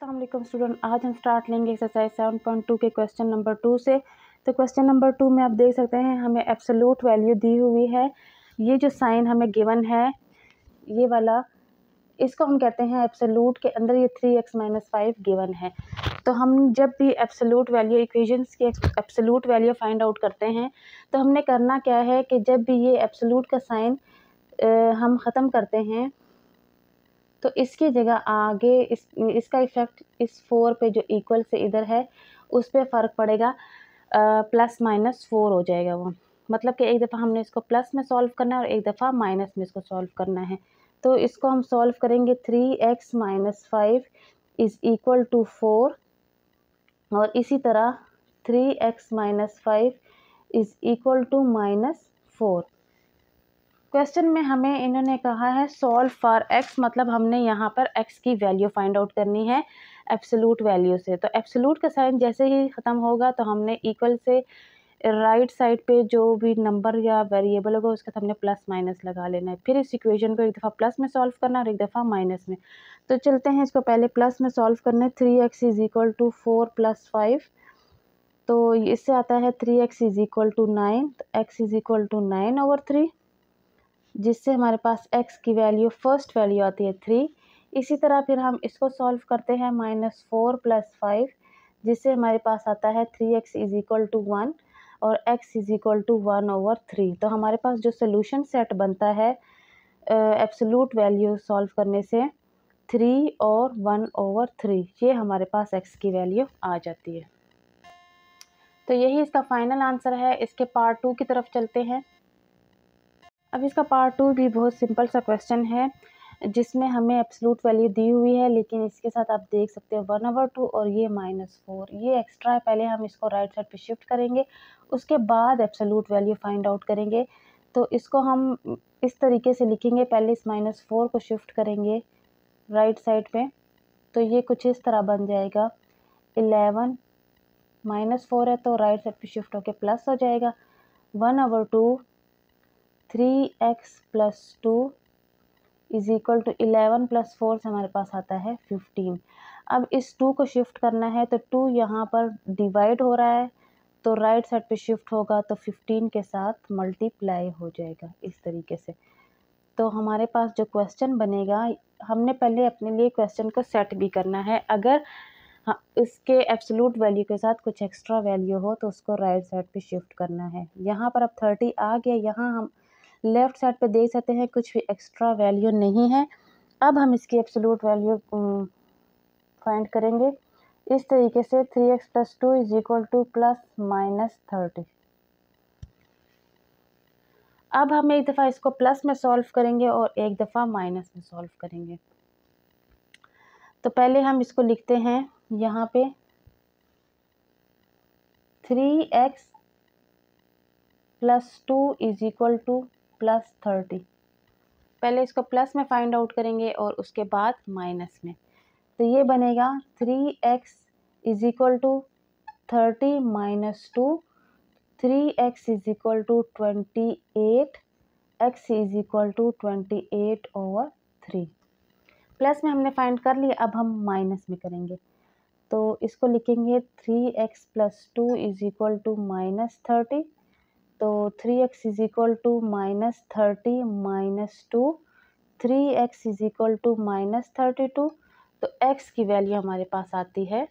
अस्सलाम वालेकुम स्टूडेंट, आज हम स्टार्ट लेंगे एक्सरसाइज 7.2 के क्वेश्चन नंबर 2 से। तो क्वेश्चन नंबर 2 में आप देख सकते हैं हमें एब्सोल्यूट वैल्यू दी हुई है। ये जो साइन हमें गिवन है ये वाला, इसको हम कहते हैं एब्सोल्यूट के अंदर ये 3x - 5 गिवन है। तो हम जब भी एब्सोल्यूट वैल्यू इक्वेशंस की एब्सोल्यूट वैल्यू फाइंड आउट करते हैं तो हमने करना क्या है कि जब भी ये एब्सोल्यूट का साइन हम ख़त्म करते हैं तो इसकी जगह आगे इसका इफ़ेक्ट इस 4 पे जो इक्वल से इधर है उस पर फ़र्क पड़ेगा, प्लस माइनस 4 हो जाएगा वो। मतलब कि एक दफ़ा हमने इसको प्लस में सॉल्व करना है और एक दफ़ा माइनस में इसको सॉल्व करना है। तो इसको हम सॉल्व करेंगे 3x - 5 इज़ इक्वल टू 4 और इसी तरह 3x - 5 is equal to -4। Question में हमें इन्होंने कहा है सॉल्व फॉर x, मतलब हमने यहाँ पर x की वैल्यू फाइंड आउट करनी है एब्सोल्यूट वैल्यू से। तो एब्सोल्यूट का साइन जैसे ही ख़त्म होगा तो हमने इक्वल से राइट साइड पे जो भी नंबर या वेरिएबल होगा उसके साथ हमने प्लस माइनस लगा लेना है। फिर इस इक्वेशन को एक दफ़ा प्लस में सॉल्व करना और एक दफ़ा माइनस में। तो चलते हैं इसको पहले प्लस में सॉल्व करने। 3x इज़ इक्वल टू 4 + 5, तो इससे आता है 3x इज़ इक्वल टू 9, तो x इज़ इक्वल टू 9/3, जिससे हमारे पास x की वैल्यू फर्स्ट वैल्यू आती है 3। इसी तरह फिर हम इसको सॉल्व करते हैं -4 + 5, जिससे हमारे पास आता है 3x इज़ इक्वल टू 1 और x इज़ इक्वल टू 1/3। तो हमारे पास जो सोल्यूशन सेट बनता है एब्सोल्यूट वैल्यू सॉल्व करने से 3 और 1/3, ये हमारे पास x की वैल्यू आ जाती है। तो यही इसका फाइनल आंसर है। इसके पार्ट 2 की तरफ चलते हैं। अब इसका पार्ट 2 भी बहुत सिंपल सा क्वेश्चन है जिसमें हमें एब्सोल्यूट वैल्यू दी हुई है, लेकिन इसके साथ आप देख सकते हैं 1/2 और ये -4, ये एक्स्ट्रा है। पहले हम इसको राइट साइड पे शिफ्ट करेंगे, उसके बाद एब्सोल्यूट वैल्यू फाइंड आउट करेंगे। तो इसको हम इस तरीके से लिखेंगे, पहले इस -4 को शिफ्ट करेंगे राइट साइड पे, तो ये कुछ इस तरह बन जाएगा। 11 -4 है तो राइट साइड पे शिफ्ट होके प्लस हो जाएगा। 1/2 3x + 2 इज़ इक्वल टू 11 + 4 से हमारे पास आता है 15। अब इस 2 को शिफ्ट करना है तो 2 यहाँ पर डिवाइड हो रहा है तो राइट साइड पे शिफ्ट होगा तो 15 के साथ मल्टीप्लाई हो जाएगा इस तरीके से। तो हमारे पास जो क्वेश्चन बनेगा, हमने पहले अपने लिए क्वेश्चन को सेट भी करना है। अगर इसके एब्सोल्यूट वैल्यू के साथ कुछ एक्स्ट्रा वैल्यू हो तो उसको राइट साइड पे शिफ्ट करना है। यहाँ पर अब 30 आ गया, यहाँ हम लेफ़्ट साइड पे देख सकते हैं कुछ भी एक्स्ट्रा वैल्यू नहीं है। अब हम इसकी एब्सोल्यूट वैल्यू फाइंड करेंगे इस तरीके से। 3x + 2 is equal to ±30। अब हम एक दफ़ा इसको प्लस में सॉल्व करेंगे और एक दफ़ा माइनस में सॉल्व करेंगे। तो पहले हम इसको लिखते हैं यहाँ पे 3x + 2 इज़ इक्वल टू +30। पहले इसको प्लस में फाइंड आउट करेंगे और उसके बाद माइनस में। तो ये बनेगा 3x is equal to 30 - 2, 3x is equal to 28, x is equal to 28/3। Plus में हमने फाइंड कर लिया, अब हम माइनस में करेंगे। तो इसको लिखेंगे 3x + 2 इज़ इक्वल टू -30। तो 3x is equal to -30 - 2, 3x is equal to -32। तो x की वैल्यू हमारे पास आती है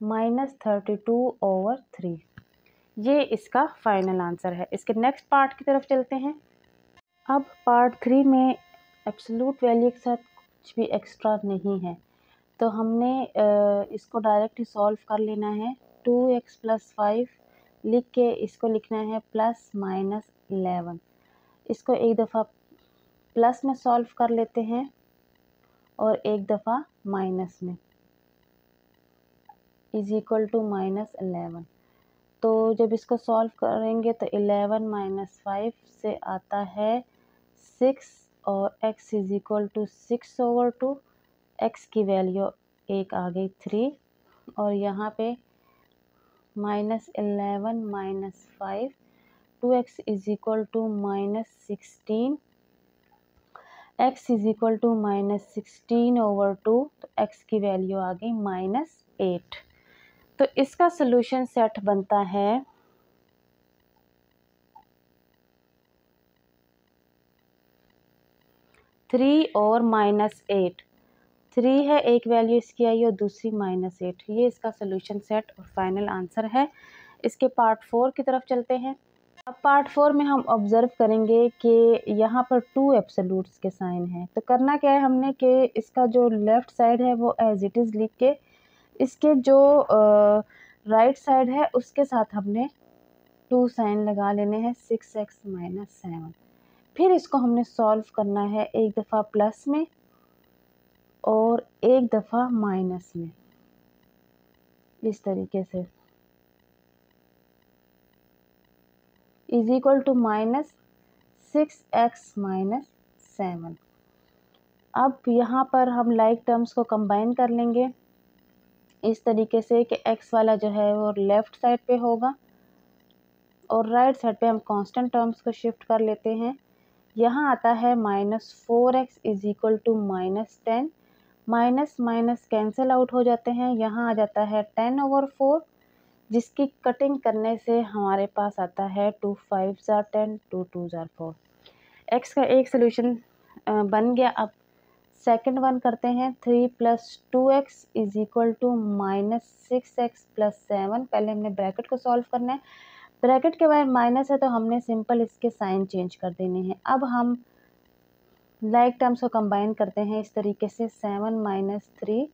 -32/3। ये इसका फाइनल आंसर है। इसके नेक्स्ट पार्ट की तरफ चलते हैं। अब पार्ट 3 में एब्सोल्यूट वैल्यू के साथ कुछ भी एक्स्ट्रा नहीं है, तो हमने इसको डायरेक्ट ही सॉल्व कर लेना है। 2x + 5 लिख के इसको लिखना है ±11। इसको एक दफ़ा प्लस में सॉल्व कर लेते हैं और एक दफ़ा माइनस में, इज़ इक्वल टू -11। तो जब इसको सॉल्व करेंगे तो 11 - 5 से आता है 6 और x is equal to 6/2। x की वैल्यू एक आ गई 3 और यहाँ पे -11 - 5, 2x is equal to -16। x is equal to -16/2, तो x की वैल्यू आ गई -8। तो इसका सोल्यूशन सेट बनता है 3 और -8। 3 है, एक वैल्यू इसकी आई और दूसरी -8। ये इसका सोल्यूशन सेट और फाइनल आंसर है। इसके पार्ट 4 की तरफ चलते हैं। अब पार्ट 4 में हम ऑब्जर्व करेंगे कि यहाँ पर 2 एब्सोल्यूट्स के साइन हैं। तो करना क्या है हमने कि इसका जो लेफ़्ट साइड है वो एज इट इज़ लिख के इसके जो राइट साइड है उसके साथ हमने 2 साइन लगा लेने हैं 6x - 7। फिर इसको हमने सॉल्व करना है एक दफ़ा प्लस में और एक दफ़ा माइनस में, इस तरीके से इज इक्वल टू -6x - 7। अब यहाँ पर हम लाइक टर्म्स को कंबाइन कर लेंगे इस तरीके से कि x वाला जो है वो लेफ़्ट साइड पे होगा और राइट साइड पे हम कांस्टेंट टर्म्स को शिफ्ट कर लेते हैं। यहाँ आता है -4x is equal to -10। Minus minus cancel out हो जाते हैं। यहाँ आ जाता है 10/4, जिसकी कटिंग करने से हमारे पास आता है 2 5 ज़ा 10, 2 2 ज़ा 4। x का एक सोल्यूशन बन गया। अब सेकंड वन करते हैं। 3 + 2x is equal to -6x + 7। पहले हमने ब्रैकेट को सॉल्व करना है। ब्रैकेट के बाद माइनस है तो हमने सिंपल इसके साइन चेंज कर देने हैं। अब हम लाइक टर्म्स को कंबाइन करते हैं इस तरीके से 7 - 3,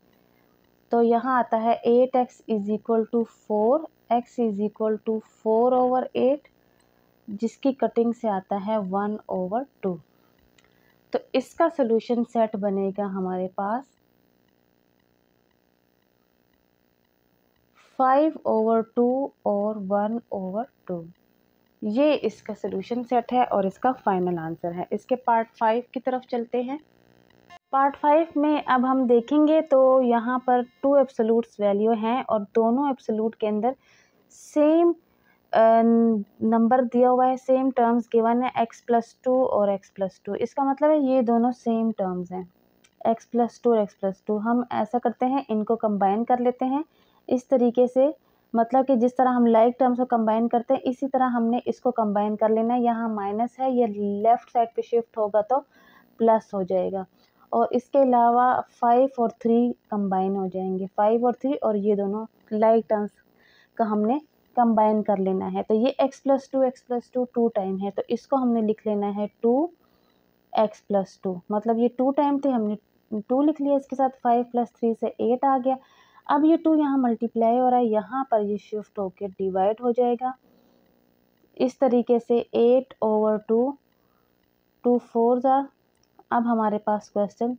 तो यहाँ आता है 8x is equal to 4, x is equal to 4/8, जिसकी कटिंग से आता है 1/2। तो इसका सोल्यूशन सेट बनेगा हमारे पास 5/2 और 1/2। ये इसका सोल्यूशन सेट है और इसका फाइनल आंसर है। इसके पार्ट 5 की तरफ चलते हैं। पार्ट 5 में अब हम देखेंगे तो यहाँ पर 2 एब्सोल्यूट्स वैल्यू हैं और दोनों एब्सोल्यूट के अंदर सेम नंबर दिया हुआ है, सेम टर्म्स गिवन है x+2 और x+2। इसका मतलब है ये दोनों सेम टर्म्स हैं x+2 और x+2। हम ऐसा करते हैं, इनको कंबाइन कर लेते हैं इस तरीके से, मतलब कि जिस तरह हम लाइक टर्म्स को कंबाइन करते हैं इसी तरह हमने इसको कंबाइन कर लेना है। यहाँ माइनस है, ये लेफ़्ट साइड पे शिफ्ट होगा तो प्लस हो जाएगा। और इसके अलावा 5 और 3 कंबाइन हो जाएंगे, 5 और 3, और ये दोनों लाइक टर्म्स का हमने कंबाइन कर लेना है। तो ये x+2 2 टाइम है, तो इसको हमने लिख लेना है 2x+2। मतलब ये 2 टाइम थे, हमने 2 लिख लिया, इसके साथ 5 + 3 से 8 आ गया। अब ये 2 यहाँ मल्टीप्लाई हो रहा है, यहाँ पर ये शिफ्ट होकर डिवाइड हो जाएगा इस तरीके से 8/2, 2 4 ज़ा। अब हमारे पास क्वेश्चन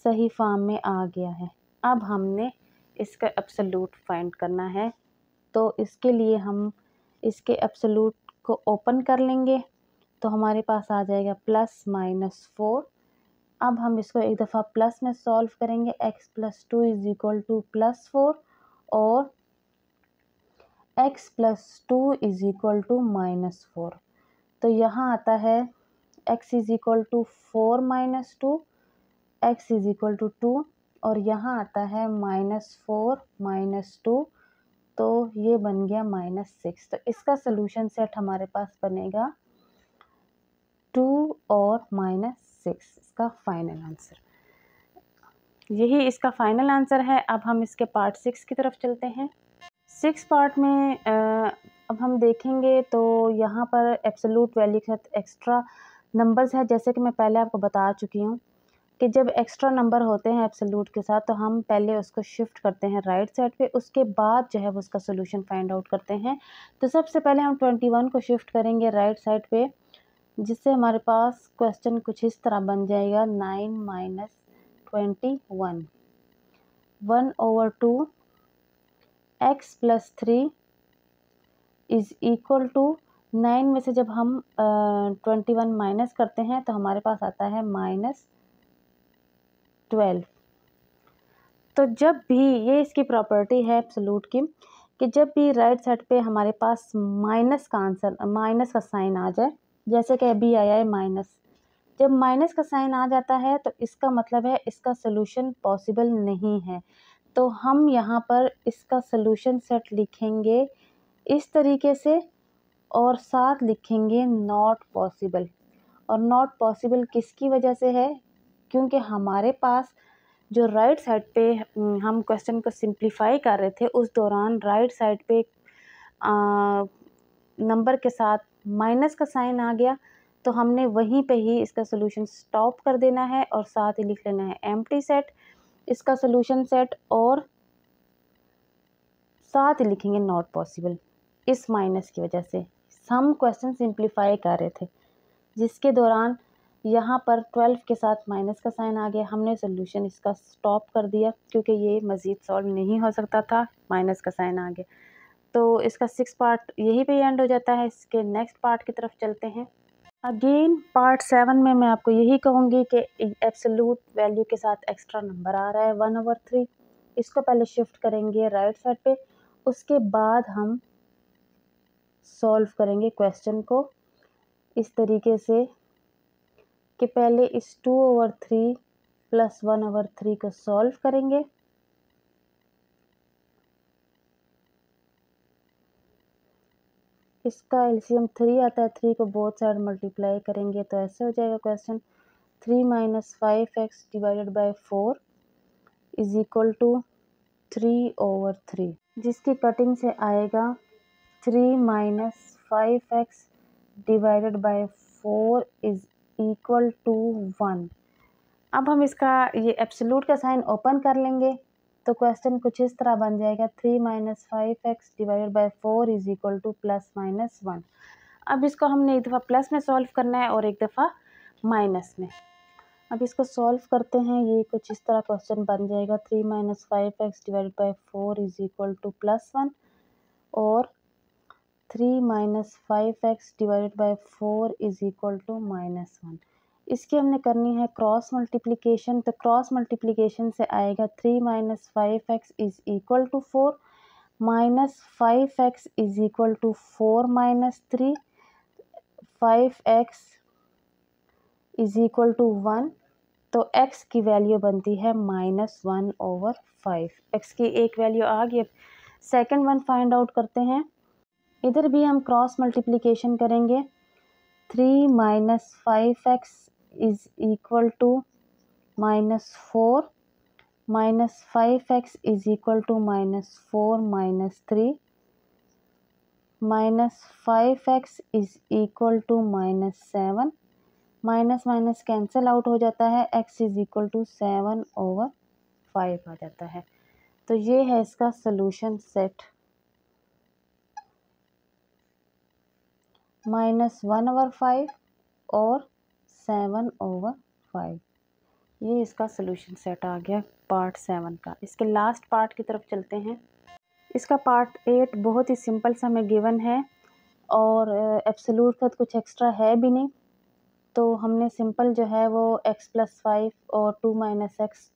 सही फॉर्म में आ गया है। अब हमने इसका एब्सोल्यूट फाइंड करना है, तो इसके लिए हम इसके एब्सोल्यूट को ओपन कर लेंगे तो हमारे पास आ जाएगा +-4। अब हम इसको एक दफ़ा प्लस में सॉल्व करेंगे, x+2 इज इक्वल टू +4 और x+2 इज इक्वल टू -4। तो यहाँ आता है x is equal to 4 - 2, x is equal to 2, और यहाँ आता है -4 - 2, तो ये बन गया -6। तो इसका सोल्यूशन सेट हमारे पास बनेगा 2 और -6, इसका फाइनल आंसर। यही इसका फाइनल आंसर है। अब हम इसके पार्ट 6 की तरफ चलते हैं। 6 पार्ट में अब हम देखेंगे तो यहाँ पर एब्सोल्यूट वैल्यू के साथ एक्स्ट्रा नंबर्स है। जैसे कि मैं पहले आपको बता चुकी हूँ कि जब एक्स्ट्रा नंबर होते हैं एब्सोल्यूट के साथ तो हम पहले उसको शिफ्ट करते हैं राइट साइड पे, उसके बाद जो है वो उसका सोल्यूशन फाइंड आउट करते हैं। तो सबसे पहले हम 21 को शिफ्ट करेंगे राइट साइड पे, जिससे हमारे पास क्वेश्चन कुछ इस तरह बन जाएगा 9 - 21 1/2 x + 3 इज इक्वल टू 9 में से जब हम 21 माइनस करते हैं तो हमारे पास आता है -12। तो जब भी ये इसकी प्रॉपर्टी है एब्सोल्यूट की कि जब भी राइट साइड पे हमारे पास माइनस का आंसर, माइनस का साइन आ जाए, जैसे कि अभी आया है माइनस, जब माइनस का साइन आ जाता है तो इसका मतलब है इसका सोल्यूशन पॉसिबल नहीं है। तो हम यहाँ पर इसका सोल्यूशन सेट लिखेंगे इस तरीके से और साथ लिखेंगे नॉट पॉसिबल। और नॉट पॉसिबल किसकी वजह से है? क्योंकि हमारे पास जो राइट साइड पे हम क्वेश्चन को सिंप्लीफाई कर रहे थे उस दौरान राइट साइड पे नंबर के साथ माइनस का साइन आ गया, तो हमने वहीं पे ही इसका सोल्यूशन स्टॉप कर देना है और साथ ही लिख लेना है एम्प्टी सेट इसका सोल्यूशन सेट, और साथ ही लिखेंगे नॉट पॉसिबल इस माइनस की वजह से। हम क्वेश्चन सिंप्लीफाई कर रहे थे जिसके दौरान यहाँ पर 12 के साथ माइनस का साइन आ गया, हमने सोल्यूशन इसका स्टॉप कर दिया क्योंकि ये मज़ीद सॉल्व नहीं हो सकता था, माइनस का साइन आ गया। तो इसका 6 पार्ट यहीं पे एंड हो जाता है। इसके नेक्स्ट पार्ट की तरफ चलते हैं। अगेन पार्ट 7 में मैं आपको यही कहूँगी कि एब्सोल्यूट वैल्यू के साथ एक्स्ट्रा नंबर आ रहा है 1/3, इसको पहले शिफ्ट करेंगे राइट साइड पे, उसके बाद हम सॉल्व करेंगे क्वेश्चन को इस तरीके से कि पहले इस 2/3 प्लस 1/3 को सॉल्व करेंगे। इसका एलसीएम 3 आता है, 3 को बोथ साइड मल्टीप्लाई करेंगे तो ऐसे हो जाएगा question 3 - 5x divided by 4 is equal to 3/3, जिसकी कटिंग से आएगा 3 - 5x divided by 4 is equal to 1। अब हम इसका ये एब्सोल्यूट का साइन ओपन कर लेंगे तो क्वेश्चन कुछ इस तरह बन जाएगा 3 - 5x divided by 4 is equal to +-1। अब इसको हमने एक दफ़ा प्लस में सॉल्व करना है और एक दफ़ा माइनस में। अब इसको सॉल्व करते हैं, ये कुछ इस तरह क्वेश्चन बन जाएगा 3 - 5x divided by 4 is equal to +1 और 3 - 5x divided by 4 is equal to -1। इसकी हमने करनी है क्रॉस मल्टीप्लिकेशन, तो क्रॉस मल्टीप्लिकेशन से आएगा 3 - 5x is equal to 4 -5x is equal to 4 - 3, 5x is equal to 1, तो x की वैल्यू बनती है -1/5। x की एक वैल्यू आ गई। सेकंड वन फाइंड आउट करते हैं। इधर भी हम क्रॉस मल्टीप्लिकेशन करेंगे 3 - 5x is equal to -4 -5x is equal to -4 - 3 -5x is equal to -7, minus minus cancel out हो जाता है, x इज इक्वल टू 7/5 आ जाता है। तो ये है इसका सोल्यूशन सेट -1/5 और 7/5। ये इसका सोल्यूशन सेट आ गया पार्ट 7 का। इसके लास्ट पार्ट की तरफ चलते हैं। इसका पार्ट 8 बहुत ही सिंपल सा हमें गिवन है और एब्सोल्यूट का कुछ एक्स्ट्रा है भी नहीं, तो हमने सिंपल जो है वो x + 5 और 2 - x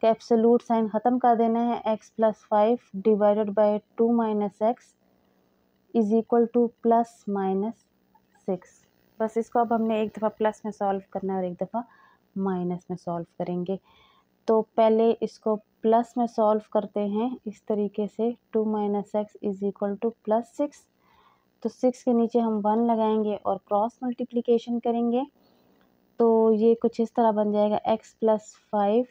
का एब्सोल्यूट साइन ख़त्म कर देना है। x + 5 divided by 2 - x is equal to +-6। बस इसको अब हमने एक दफ़ा प्लस में सॉल्व करना है और एक दफ़ा माइनस में सॉल्व करेंगे। तो पहले इसको प्लस में सॉल्व करते हैं इस तरीके से 2 - x इज इक्वल टू +6, तो 6 के नीचे हम 1 लगाएंगे और क्रॉस मल्टीप्लिकेशन करेंगे तो ये कुछ इस तरह बन जाएगा x + 5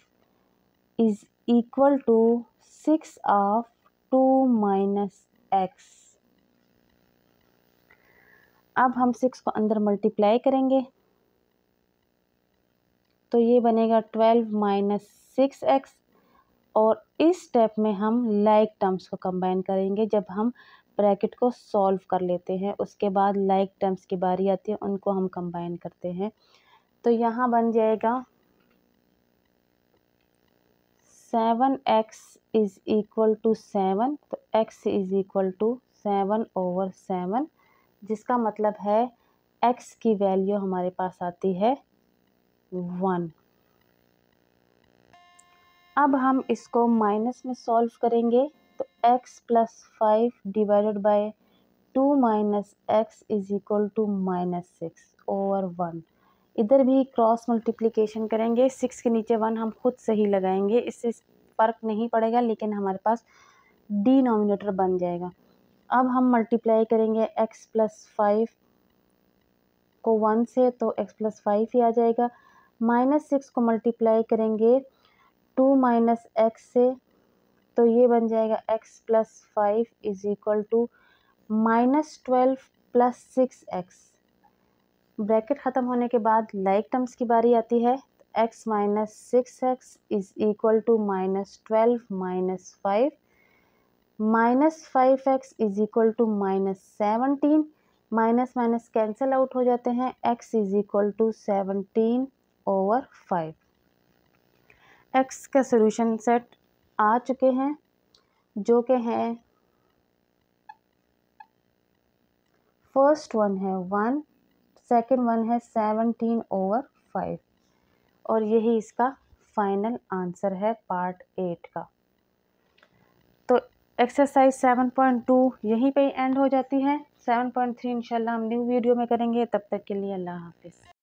is equal to 6/2 - x। अब हम 6 को अंदर मल्टीप्लाई करेंगे तो ये बनेगा 12 - 6x और इस स्टेप में हम लाइक टर्म्स को कंबाइन करेंगे। जब हम ब्रैकेट को सॉल्व कर लेते हैं उसके बाद लाइक टर्म्स की बारी आती है, उनको हम कंबाइन करते हैं। तो यहाँ बन जाएगा 7x इज इक्वल टू 7, तो x इज इक्वल टू 7/7, जिसका मतलब है x की वैल्यू हमारे पास आती है 1। अब हम इसको माइनस में सॉल्व करेंगे तो x + 5 divided by 2 - x is equal to -6/1। इधर भी क्रॉस मल्टीप्लिकेशन करेंगे, 6 के नीचे 1 हम खुद से ही लगाएंगे, इससे फ़र्क नहीं पड़ेगा लेकिन हमारे पास डिनोमिनेटर बन जाएगा। अब हम मल्टीप्लाई करेंगे x + 5 को 1 से तो x + 5 ही आ जाएगा। -6 को मल्टीप्लाई करेंगे 2 - x से तो ये बन जाएगा x + 5 = -12 + 6x। ब्रैकेट ख़त्म होने के बाद लाइक टर्म्स की बारी आती है। x - 6x = -12 - 5 -5x = -17 minus minus cancel out हो जाते हैं। x = 17/5। x का सॉल्यूशन सेट आ चुके हैं जो कि हैं, फर्स्ट वन है 1, सेकंड वन है 17/5 और यही इसका फाइनल आंसर है पार्ट 8 का। तो एक्सरसाइज 7.2 यहीं पे एंड हो जाती है। 7.3 इंशाल्लाह हम न्यू वीडियो में करेंगे। तब तक के लिए अल्लाह हाफिज़।